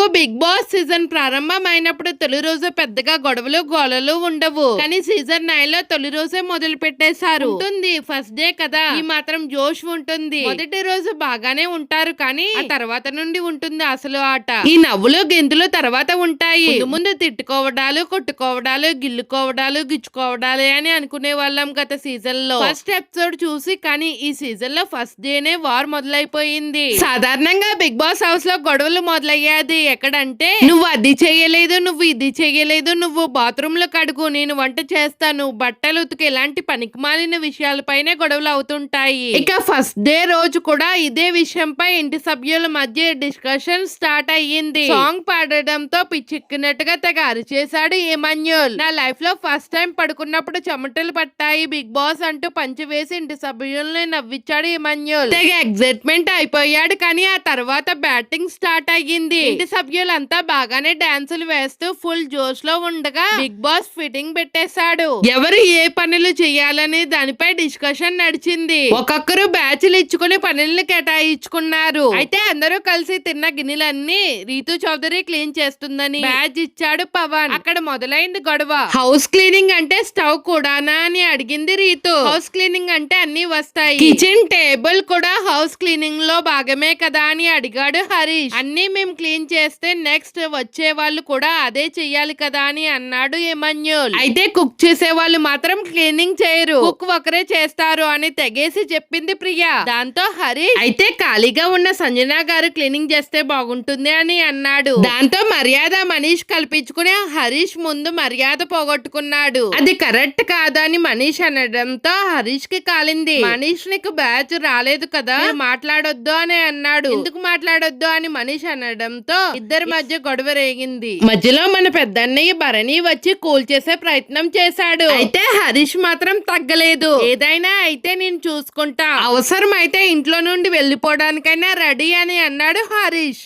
మీకు big boss season ప్రారంభమైనప్పుడు తొలి రోజు పెద్దగా గొడవలు గోలలు ఉండవు. కానీ సీజన్ 9 లో తొలి రోజే మొదలు పెట్టేశారు. ఉంటుంది ఫస్ట్ డే కదా, ఈ మాత్రం జోష్ ఉంటుంది. మొదటి రోజు బాగానే ఉంటారు కానీ ఆ తర్వాత నుండి ఉంటుంది అసలు ఆట. ఈ నవ్వులు గెంతులు తర్వాత ఉంటాయి. ముందు తిట్టుకోవడాలు, కొట్టుకోవడాలు, గిల్లుకోవడాలు, గిచ్చుకోవడాలు అని అనుకునే వాళ్ళం గత సీజన్ లో. ఫస్ట్ ఎపిసోడ్ చూసి, కానీ ఈ సీజన్ లో ఫస్ట్ డేనే వార్ మొదలైపోయింది. సాధారణంగా బిగ్ బాస్ హౌస్ లో గొడవలు మొదలయ్యేది ఎక్కడంటే, నువ్వు అది చెయ్యలేదు, నువ్వు ఇది చెయ్యలేదు, నువ్వు బాత్రూమ్ లో కడుగు, నేను వంట చేస్తాను, బట్టలు ఉతికి, ఇలాంటి పనికిమాలిన విషయాలపైనే గొడవలు అవుతుంటాయి. ఇక ఫస్ట్ డే రోజు కూడా ఇదే విషయంపై ఇంటి సభ్యుల మధ్య డిస్కషన్ స్టార్ట్ అయ్యింది. సాంగ్ పాడడంతో పిచ్చెక్కినట్టుగా తెగ అరిచేశాడు ఎమాన్యుల్. నా లైఫ్ లో ఫస్ట్ టైం పడుకున్నప్పుడు చెమటలు పట్టాయి బిగ్ బాస్ అంటూ పంచి వేసి ఇంటి సభ్యుల్ని నవ్వించాడు ఎమాన్యుల్. తెగ ఎగ్జైట్మెంట్ అయిపోయాడు. కానీ ఆ తర్వాత బ్యాటింగ్ స్టార్ట్ అయ్యింది. ఇంటి సభ్యులంతా బాగానే డాన్సులు వేస్తూ ఫుల్ జోష్ లో ఉండగా బిగ్ బాస్ ఫిట్టింగ్ పెట్టేశాడు. ఎవరు ఏ పనులు చేయాలనే దానిపై డిస్కషన్ నడిచింది. ఒక్కొక్కరు బ్యాచ్లు ఇచ్చుకుని పనులను కేటాయించుకున్నారు. అయితే అందరూ కలిసి తిన్న గిన్నెలన్నీ రీతు చౌదరి క్లీన్ చేస్తుందని బ్యాచ్ ఇచ్చాడు పవన్. అక్కడ మొదలైంది గొడవ. హౌస్ క్లీనింగ్ అంటే స్టవ్ కూడానా అని అడిగింది రీతు. హౌస్ క్లీనింగ్ అంటే అన్ని వస్తాయి, కిచెన్ టేబుల్ కూడా హౌస్ క్లీనింగ్ లో భాగమే కదా అని అడిగాడు హరీష్. అన్ని మేము క్లీన్ చేస్తే నెక్స్ట్ వచ్చే వాళ్ళు కూడా అదే చెయ్యాలి కదా అని అన్నాడు ఎమాన్యుల్. అయితే కుక్ చేసే వాళ్ళు మాత్రం క్లీనింగ్ చేయరు, కుక్ ఒకరే చేస్తారు అని తెగేసి చెప్పింది ప్రియా. దాంతో హరీష్ అయితే ఖాళీగా ఉన్న సంజన గారు క్లీనింగ్ చేస్తే బాగుంటుంది అని అన్నాడు. దాంతో మర్యాద మనీష్ కల్పించుకుని హరీష్ ముందు మర్యాద పోగొట్టుకున్నాడు. అది కరెక్ట్ కాదని మనీష్ అనడంతో హరీష్ కి కాలింది. మనీష్ నీకు బ్యాచ్ రాలేదు కదా, మాట్లాడొద్దు అని అన్నాడు. ఎందుకు మాట్లాడొద్దు అని మనీష్ అనడంతో ఇద్దరి మధ్య గొడవ రేగింది. మధ్యలో మన పెద్దన్నయ్య భరణి వచ్చి కూల్ చేసే ప్రయత్నం చేశాడు. అయితే హరీష్ మాత్రం తగ్గలేదు. ఏదైనా అయితే నేను చూసుకుంటా, అవసరం అయితే ఇంట్లో నుండి వెళ్లిపోవడానికైనా రెడీ అని అన్నాడు హరీష్.